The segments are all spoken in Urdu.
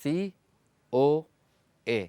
COA,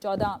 14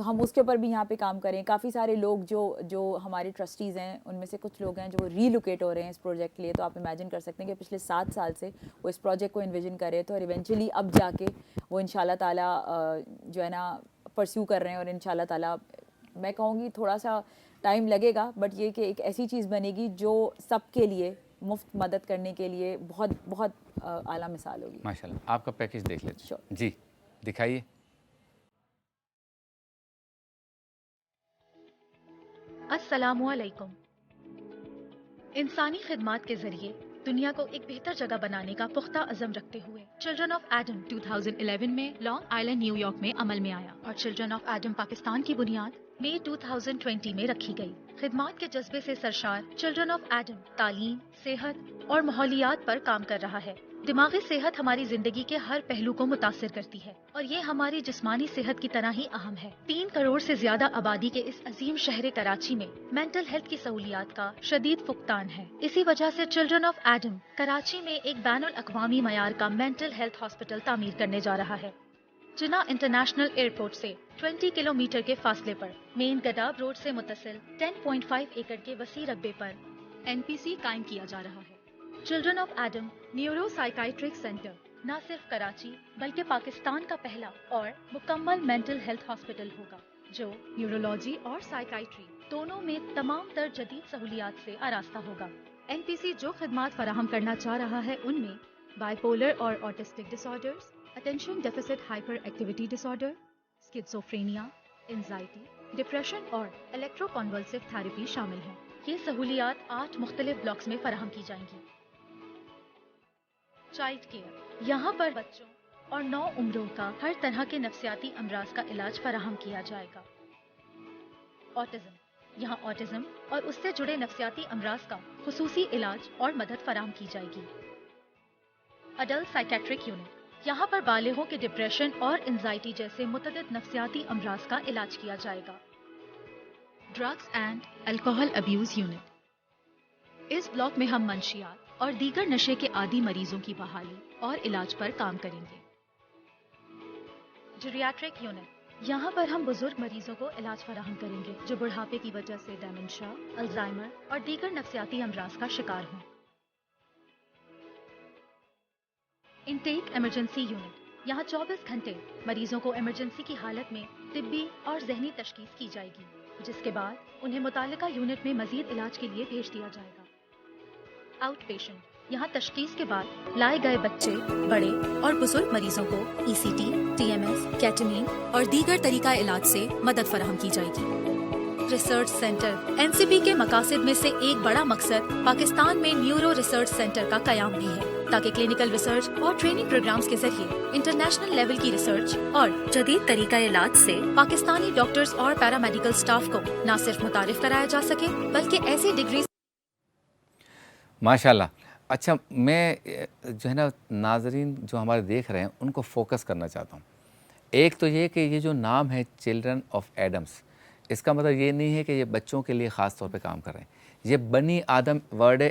تو ہم اس کے اوپر بھی یہاں پہ کام کریں. کافی سارے لوگ جو ہمارے ٹرسٹیز ہیں ان میں سے کچھ لوگ ہیں جو ری لوکیٹ ہو رہے ہیں اس پروجیکٹ کے لیے. تو آپ امیجن کر سکتے ہیں کہ پچھلے 7 سال سے وہ اس پروجیکٹ کو انویژن کر رہے تھے اور ایونچولی اب جا کے وہ ان شاء اللہ تعالیٰ جو ہے نا پرسیو کر رہے ہیں. اور ان شاء اللہ تعالیٰ میں کہوں گی تھوڑا سا ٹائم لگے گا, بٹ یہ کہ ایک ایسی چیز بنے گی جو سب کے لیے مفت مدد کرنے کے لیے بہت بہت اعلیٰ مثال ہوگی. ماشاء اللہ. آپ کا پیکیج دیکھ لیتے ہیں. جی دکھائیے. السلام علیکم. انسانی خدمات کے ذریعے دنیا کو ایک بہتر جگہ بنانے کا پختہ عزم رکھتے ہوئے چلڈرن آف ایڈم 2011 میں لانگ آئلینڈ نیو یارک میں عمل میں آیا اور چلڈرن آف ایڈم پاکستان کی بنیاد مئی 2020 میں رکھی گئی. خدمات کے جذبے سے سرشار چلڈرن آف ایڈم تعلیم، صحت اور ماحولیات پر کام کر رہا ہے. دماغی صحت ہماری زندگی کے ہر پہلو کو متاثر کرتی ہے اور یہ ہماری جسمانی صحت کی طرح ہی اہم ہے. 3 کروڑ سے زیادہ آبادی کے اس عظیم شہر کراچی میں مینٹل ہیلتھ کی سہولیات کا شدید فقدان ہے. اسی وجہ سے چلڈرن آف ایڈم کراچی میں ایک بین الاقوامی معیار کا مینٹل ہیلتھ ہاسپٹل تعمیر کرنے جا رہا ہے. جناح انٹرنیشنل ایئرپورٹ سے 20 کلومیٹر کے فاصلے پر مین گڈاب روڈ سے متصل 10.5 ایکڑ کے وسیع رقبے پر NPC قائم کیا جا رہا ہے. Children of Adam neuropsychiatric centre نہ صرف کراچی بلکہ پاکستان کا پہلا اور مکمل مینٹل ہیلتھ ہاسپٹل ہوگا جو نیورولوجی اور سائیکائٹری دونوں میں تمام تر جدید سہولیات سے آراستہ ہوگا. NPC جو خدمات فراہم کرنا چاہ رہا ہے ان میں بائی پولر اور autistic disorders, attention deficit hyperactivity ایکٹیویٹی ڈس آرڈر، اسکیزوفرینیا، انزائٹی، ڈپریشن اور الیکٹرو کنولسو تھراپی شامل ہیں. یہ سہولیات 8 مختلف بلاکس میں فراہم کی جائیں گی. چائلڈ کیئر، یہاں پر بچوں اور نو عمروں کا ہر طرح کے نفسیاتی امراض کا علاج فراہم کیا جائے گا. آٹزم، یہاں آٹزم اور اس سے جڑے نفسیاتی امراض کا خصوصی علاج اور مدد فراہم کی جائے گی. اڈلٹ سائیکیٹرک یونٹ، یہاں پر بالغوں کے ڈپریشن اور انزائٹی جیسے متعدد نفسیاتی امراض کا علاج کیا جائے گا. Drugs and alcohol abuse unit, اس بلاک میں ہم منشیات اور دیگر نشے کے عادی مریضوں کی بحالی اور علاج پر کام کریں گے. جیریاٹرک یونٹ، یہاں پر ہم بزرگ مریضوں کو علاج فراہم کریں گے جو بڑھاپے کی وجہ سے ڈیمنشیا، الزائمر اور دیگر نفسیاتی امراض کا شکار ہوں. انٹیک ایمرجنسی یونٹ، یہاں 24 گھنٹے مریضوں کو ایمرجنسی کی حالت میں طبی اور ذہنی تشخیص کی جائے گی جس کے بعد انہیں متعلقہ یونٹ میں مزید علاج کے لیے بھیج دیا جائے گا. آؤٹ پیشنٹ، یہاں تشخیص کے بعد لائے گئے بچے، بڑے اور بزرگ مریضوں کو ECT، TMS، کیٹامین اور دیگر طریقہ علاج سے مدد فراہم کی جائے گی. ریسرچ سینٹر، NCP کے مقاصد میں سے ایک بڑا مقصد پاکستان میں نیورو ریسرچ سینٹر کا قیام بھی ہے تاکہ کلینکل ریسرچ اور ٹریننگ پروگرامز کے ذریعے انٹرنیشنل لیول کی ریسرچ اور جدید طریقہ علاج سے پاکستانی ڈاکٹرز اور پیرامیڈیکل سٹاف کو نہ صرف متعارف کرایا جا سکے بلکہ ایسی ڈگریز. ماشاء اللہ. اچھا میں جو ہے نا ناظرین جو ہمارے دیکھ رہے ہیں ان کو فوکس کرنا چاہتا ہوں. ایک تو یہ کہ یہ جو نام ہے چلڈرن آف ایڈمس، اس کا مطلب یہ نہیں ہے کہ یہ بچوں کے لیے خاص طور پہ کام کر رہے ہیں. یہ بنی آدم ورڈ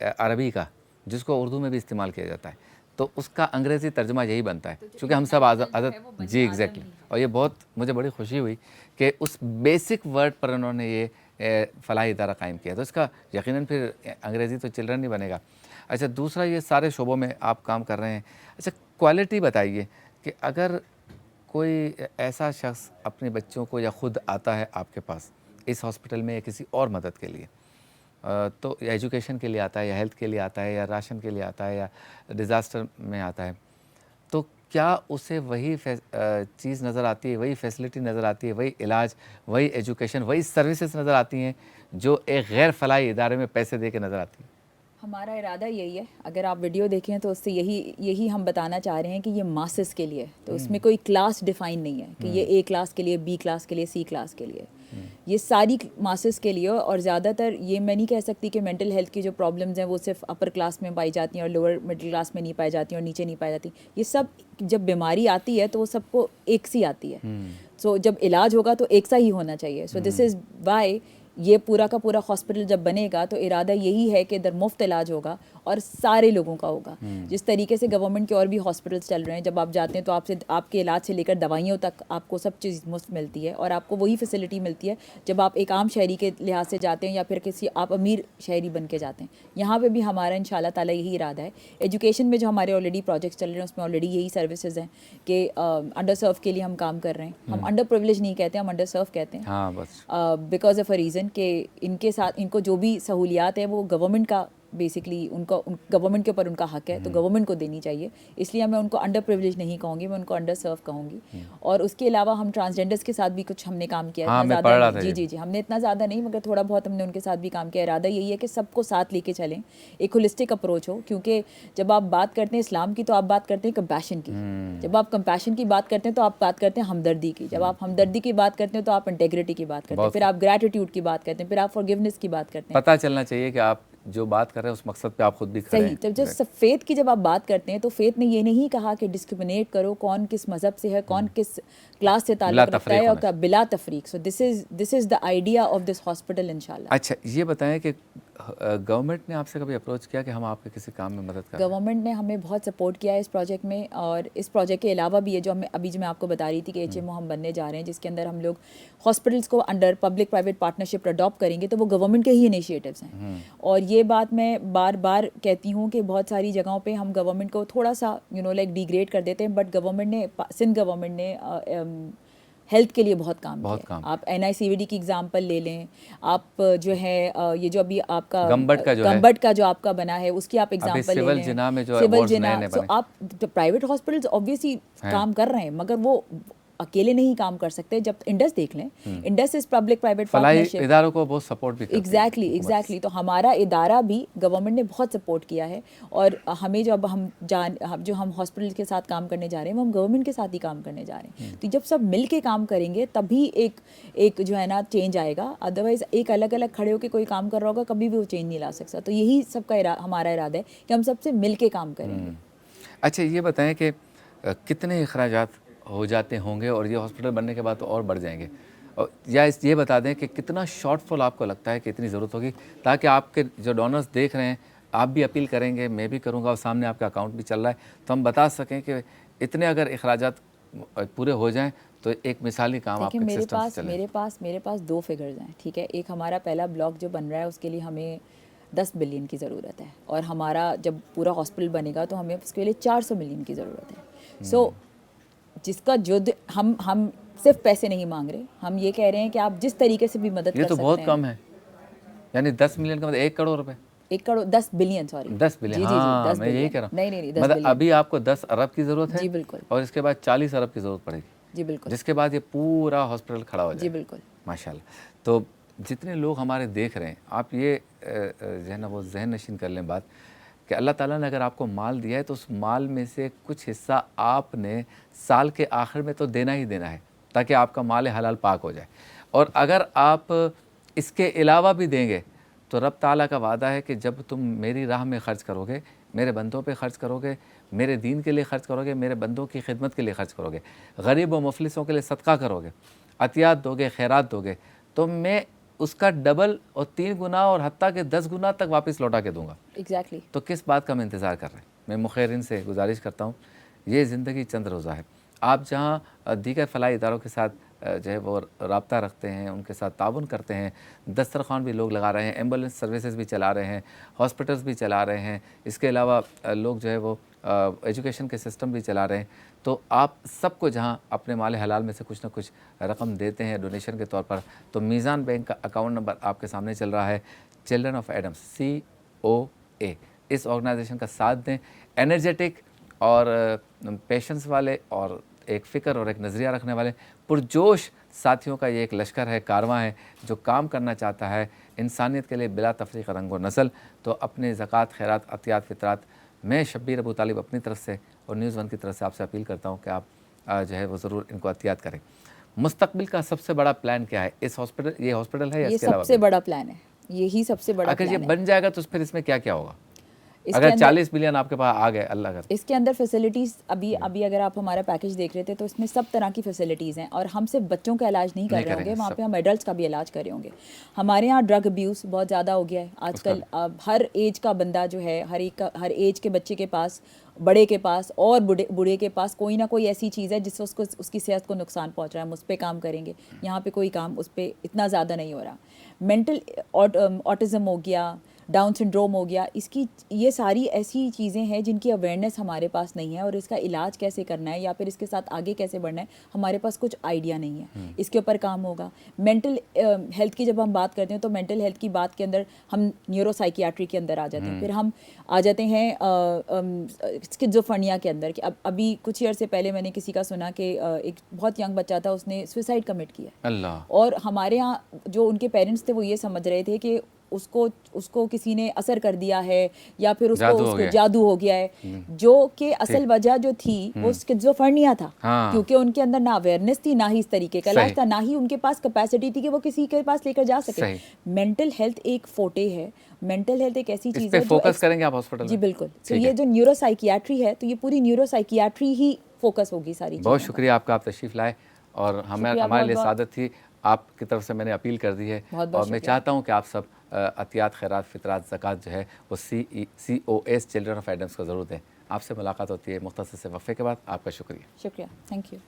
عربی کا جس کو اردو میں بھی استعمال کیا جاتا ہے تو اس کا انگریزی ترجمہ یہی بنتا ہے چونکہ ہم سب عادت جی ایگزیکٹلی. اور یہ بہت مجھے بڑی خوشی ہوئی کہ اس بیسک ورڈ پر انہوں نے یہ فلاحی ادارہ قائم کیا تو اس کا یقیناً پھر انگریزی تو چلڈرن نہیں بنے گا. اچھا دوسرا یہ سارے شعبوں میں آپ کام کر رہے ہیں. اچھا کوالٹی بتائیے کہ اگر کوئی ایسا شخص اپنے بچوں کو یا خود آتا ہے آپ کے پاس اس ہاسپٹل میں یا کسی اور مدد کے لیے تو یا ایجوکیشن کے لیے آتا ہے یا ہیلتھ کے لیے آتا ہے یا راشن کے لیے آتا ہے یا ڈیزاسٹر میں آتا ہے تو کیا اسے وہی چیز نظر آتی ہے، وہی فیسلٹی نظر آتی ہے، وہی علاج، وہی ایجوکیشن، وہی سروسز نظر آتی ہیں جو ایک غیر فلاحی ادارے میں پیسے دے کے نظر آتی ہیں؟ ہمارا ارادہ یہی ہے. اگر آپ ویڈیو دیکھیں تو اس سے یہی ہم بتانا چاہ رہے ہیں کہ یہ ماسز کے لیے تو اس میں کوئی کلاس ڈیفائن نہیں ہے کہ یہ A کلاس کے لیے، B کلاس کے لیے، C کلاس کے لیے. یہ ساری ماسز کے لیے. اور زیادہ تر یہ میں نہیں کہہ سکتی کہ مینٹل ہیلتھ کی جو پرابلمز ہیں وہ صرف اپر کلاس میں پائی جاتی ہیں اور لوور مڈل کلاس میں نہیں پائی جاتی ہیں اور نیچے نہیں پائی جاتی. یہ سب جب بیماری آتی ہے تو وہ سب کو ایک سی آتی ہے. سو جب علاج ہوگا تو ایک سا ہی ہونا چاہیے. سو دس از وائی یہ پورا کا پورا ہاسپٹل جب بنے گا تو ارادہ یہی ہے کہ ادھر مفت علاج ہوگا اور سارے لوگوں کا ہوگا. جس طریقے سے گورنمنٹ کے اور بھی ہاسپٹلس چل رہے ہیں, جب آپ جاتے ہیں تو آپ کے علاج سے لے کر دوائیوں تک آپ کو سب چیز مفت ملتی ہے, اور آپ کو وہی فیسلٹی ملتی ہے جب آپ ایک عام شہری کے لحاظ سے جاتے ہیں یا پھر کسی آپ امیر شہری بن کے جاتے ہیں. یہاں پہ بھی ہمارا ان شاء اللہ تعالیٰ یہی ارادہ ہے. ایجوکیشن میں جو ہمارے آلریڈی پروجیکٹس چل رہے ہیں اس میں آلریڈی یہی سروسز ہیں کہ انڈر سرو کے لیے ہم کام کر رہے ہیں. ہم انڈر پریولیج نہیں کہتے, ہم انڈر سرو کہتے ہیں. ہاں بس بیکاز آف اے ریزن کہ ان کے ساتھ ان کو جو بھی سہولیات ہیں وہ گورنمنٹ کا بیسکلی ان کو گورنمنٹ کے اوپر ان کا حق ہے, تو گورنمنٹ کو دینی چاہیے. اس لیے میں ان کو انڈر پریولیج نہیں کہوں گی, میں ان کو انڈر سرو کہوں گی. اور اس کے علاوہ ہم ٹرانسجینڈرس کے ساتھ بھی کچھ ہم نے کام کیا ہے, اتنا زیادہ نہیں. جی ہم نے اتنا زیادہ نہیں مگر تھوڑا بہت ہم نے ان کے ساتھ بھی کام کیا. ارادہ یہی ہے کہ سب کو ساتھ لے کے چلیں, ایک ہولسٹک اپروچ ہو, کیونکہ جب آپ بات کرتے ہیں اسلام کی تو آپ بات کرتے ہیں کمپیشن کی. جب آپ کمپیشن کی بات کرتے ہیں تو آپ بات کرتے ہیں ہمدردی کی. جب آپ ہمدردی کی بات کرتے ہیں تو آپ انٹیگریٹی کی بات کرتے ہیں, پھر آپ گریٹیٹیوڈ کی بات کرتے ہیں, پھر آپ فارگیونیس کی بات کرتے ہیں. پتہ چلنا چاہیے کہ آپ جو بات کر رہے ہیں اس مقصد پہ آپ خود بھی کھڑے ہیں. صحیح. جب فیتھ کی جب آپ بات کرتے ہیں تو فیتھ نے یہ نہیں کہا کہ ڈسکرمنیٹ کرو کون کس مذہب سے ہے, کون کس کلاس سے تعلق رکھتا ہے, اور بلا تفریق. So this is the idea of this hospital انشاءاللہ. اچھا یہ بتائیں کہ گورنمنٹ نے آپ سے کبھی اپروچ کیا کہ ہم آپ کے کسی کام میں مدد کریں؟ گورنمنٹ نے ہمیں بہت سپورٹ کیا ہے اس پروجیکٹ میں, اور اس پروجیکٹ کے علاوہ بھی ہے جو ہمیں ابھی جو میں آپ کو بتا رہی تھی کہ HMO ہم بننے جا رہے ہیں, جس کے اندر ہم لوگ ہاسپٹلس کو under public private partnership adopt کریں گے, تو وہ گورنمنٹ کے ہی انیشیٹوز ہیں. اور یہ بات میں بار بار کہتی ہوں کہ بہت ساری جگہوں پہ ہم گورنمنٹ کو تھوڑا سا لائک ڈیگریڈ کر دیتے ہیں, بٹ گورنمنٹ نے سندھ گورنمنٹ نے ہیلتھ کے لیے بہت کام کیا. آپ NICVD کی ایگزامپل لے لیں, آپ جو ہے یہ جو ابھی آپ کا گمبٹ کا جو آپ کا بنا ہے اس کی آپ ایگزامپل لے لیں, سول جنا. سو آپ پرائیویٹ ہاسپٹلز اوبویسلی کام کر رہے ہیں, مگر وہ اکیلے نہیں کام کر سکتے. جب انڈس دیکھ لیں, Indus is public private partnership, اداروں کو بہت سپورٹ بھی کرتی ہے. ایگزیکٹلی. تو ہمارا ادارہ بھی گورنمنٹ نے بہت سپورٹ کیا ہے, اور ہمیں جب جو ہم ہاسپٹل کے ساتھ کام کرنے جا رہے ہیں وہ ہم گورنمنٹ کے ساتھ ہی کام کرنے جا رہے ہیں. تو جب سب مل کے کام کریں گے تبھی ایک جو ہے نا چینج آئے گا. ادروائز ایک الگ الگ کھڑے ہو کے کوئی کام کر رہا ہوگا, کبھی بھی وہ چینج نہیں لا سکتا. تو یہی سب کا ہمارا ارادہ ہے کہ ہم سب سے مل کے کام کریں گے. اچھا یہ بتائیں کہ کتنے اخراجات ہو جاتے ہوں گے, اور یہ ہاسپٹل بننے کے بعد تو اور بڑھ جائیں گے, یا یہ بتا دیں کہ کتنا شارٹ فال آپ کو لگتا ہے کہ اتنی ضرورت ہوگی, تاکہ آپ کے جو ڈونرز دیکھ رہے ہیں آپ بھی اپیل کریں گے, میں بھی کروں گا, اور سامنے آپ کا اکاؤنٹ بھی چل رہا ہے, تو ہم بتا سکیں کہ اتنے اگر اخراجات پورے ہو جائیں تو ایک مثالی کام آپ کے سسٹم سے چلے. میرے پاس دو فگرز ہیں, ٹھیک ہے. ایک ہمارا پہلا بلاک جو بن رہا ہے اس کے لیے ہمیں 10 بلین کی ضرورت ہے, اور ہمارا جب پورا ہاسپٹل بنے گا تو ہمیں اس کے لیے 400 ملین کی ضرورت ہے. سو جس کا جو ہم صرف پیسے نہیں مانگ رہے, ہم یہ کہہ رہے ہیں کہ آپ جس طریقے سے بھی مدد کر سکتے ہیں. یہ تو بہت کم ہے, یعنی 10 ملین کا مطلب 1 کروڑ روپے. 1 کروڑ 10 بلین, سوری 10 بلین. ہاں میں یہی کہہ رہا ہوں. نہیں مطلب ابھی آپ کو 10 ارب کی ضرورت ہے. جی بالکل. اور اس کے بعد 40 ارب کی ضرورت پڑے گی. جی بالکل. جس کے بعد یہ پورا ہاسپٹل کھڑا ہو جائے. جی بالکل. ماشاء اللہ. تو جتنے لوگ ہمارے دیکھ رہے ہیں, آپ یہ جو ہے نا وہ ذہن نشین کر لیں بات کہ اللہ تعالیٰ نے اگر آپ کو مال دیا ہے تو اس مال میں سے کچھ حصہ آپ نے سال کے آخر میں تو دینا ہی دینا ہے, تاکہ آپ کا مال حلال پاک ہو جائے. اور اگر آپ اس کے علاوہ بھی دیں گے تو رب تعالیٰ کا وعدہ ہے کہ جب تم میری راہ میں خرچ کرو گے, میرے بندوں پہ خرچ کرو گے, میرے دین کے لیے خرچ کرو گے, میرے بندوں کی خدمت کے لیے خرچ کرو گے, غریب و مفلسوں کے لیے صدقہ کرو گے, عطیات دو گے, خیرات دو گے, تو میں اس کا ڈبل اور 3 گنا اور حتیٰ کہ 10 گنا تک واپس لوٹا کے دوں گا. ایگزیکٹلی. تو کس بات کا ہم انتظار کر رہے ہیں؟ میں مخیرین سے گزارش کرتا ہوں, یہ زندگی چند روزہ ہے. آپ جہاں دیگر فلاحی اداروں کے ساتھ جو ہے وہ رابطہ رکھتے ہیں, ان کے ساتھ تعاون کرتے ہیں, دسترخوان بھی لوگ لگا رہے ہیں, ایمبولینس سروسز بھی چلا رہے ہیں, ہاسپٹلس بھی چلا رہے ہیں, اس کے علاوہ لوگ جو ہے وہ ایجوکیشن کے سسٹم بھی چلا رہے ہیں, تو آپ سب کو جہاں اپنے مال حلال میں سے کچھ نہ کچھ رقم دیتے ہیں ڈونیشن کے طور پر, تو میزان بینک کا اکاؤنٹ نمبر آپ کے سامنے چل رہا ہے, چلڈرن آف ایڈمس COA. اس آرگنائزیشن کا ساتھ دیں. انرجیٹک اور پیشنس والے اور ایک فکر اور ایک نظریہ رکھنے والے پرجوش ساتھیوں کا یہ ایک لشکر ہے, کارواں ہے, جو کام کرنا چاہتا ہے انسانیت کے لیے بلا تفریق رنگ و نسل. تو اپنے زکوٰۃ, خیرات, عطیات, فطرات, میں شبیر ابو طالب اپنی طرف سے اور نیوز 1 کی طرف سے آپ سے اپیل کرتا ہوں کہ آپ جو ہے وہ ضرور ان کو عطیات کریں. مستقبل کا سب سے بڑا پلان کیا ہے؟ اس ہاسپٹل, یہ ہاسپٹل ہے یا اس کے علاوہ؟ یہ سب سے بڑا پلان ہے, یہی سب سے بڑا اگر یہ بن جائے گا تو پھر اس میں کیا کیا ہوگا؟ اگر 40 بلین آپ کے پاس آ گئے اللہ کر. اس کے اندر فیسلٹیز ابھی اگر آپ ہمارا پیکج دیکھ رہے تھے تو اس میں سب طرح کی فیسلٹیز ہیں, اور ہم صرف بچوں کا علاج نہیں کر رہے ہوں گے, وہاں پہ ہم ایڈلٹس کا بھی علاج کر رہے ہوں گے. ہمارے یہاں ڈرگ ابیوز بہت زیادہ ہو گیا ہے آج کل. ہر ایج کا بندہ جو ہے, ہر ایج کے بچے کے پاس, بڑے کے پاس اور بوڑھے کے پاس کوئی نہ کوئی ایسی چیز ہے جس سے اس کی صحت کو نقصان پہنچ رہا ہے. ہم اس پہ کام کریں گے. یہاں پہ کوئی کام اس پہ اتنا زیادہ نہیں ہو رہا. مینٹل آٹزم ہو گیا, ڈاؤن سنڈروم ہو گیا, اس کی یہ ساری ایسی چیزیں ہیں جن کی اویئرنیس ہمارے پاس نہیں ہے, اور اس کا علاج کیسے کرنا ہے یا پھر اس کے ساتھ آگے کیسے بڑھنا ہے ہمارے پاس کچھ آئیڈیا نہیں ہے. اس کے اوپر کام ہوگا. مینٹل ہیلتھ کی جب ہم بات کرتے ہیں تو مینٹل ہیلتھ کی بات کے اندر ہم نیورو سائیکیاٹری کے اندر آ جاتے ہیں, پھر ہم آ جاتے ہیں اسکیزوفرینیا کے اندر. کہ ابھی کچھ ایئر سے پہلے میں نے کسی کا سنا کہ ایک بہت ینگ بچہ تھا, اس نے سوئسائڈ کمٹ کیا اللہ. اور ہمارے یہاں جو ان کے پیرنٹس تھے وہ یہ سمجھ رہے تھے کہ اس کو کسی نے اثر کر دیا ہے یا پھر اس کو جادو ہو گیا ہے, جو کہ اصل وجہ جو تھی وہ اسکیزوفرینیا تھا, کیونکہ ان کے اندر نہ اویئرنیس تھی, نہ ہی اس طریقے کا علاج تھا, نہ ہی ان کے پاس کیپیسٹی تھی کہ وہ کسی کے پاس لے کر جا سکے. مینٹل ہیلتھ ایک فوٹے ہے. مینٹل ہیلتھ ایک ایسی چیز ہے جو فوکس کریں گے آپ ہاسپٹل. جی بالکل. تو یہ جو نیورو سائیکیاٹری ہے تو یہ پوری نیورو سائیکیاٹری ہی فوکس ہوگی ساری چیزیں. بہت شکریہ آپ کا, آپ تشریف لائے, اور ہمارے لیے سعادت تھی. آپ کی طرف سے میں نے اپیل کر دی ہے, اور میں چاہتا ہوں کہ آپ سب عطیات, خیرات, فطرات, زکوٰۃ جو ہے وہ COS چلڈرن آف ایڈمس کو ضرور دیں. آپ سے ملاقات ہوتی ہے مختصر سے وقفے کے بعد. آپ کا شکریہ. Thank you.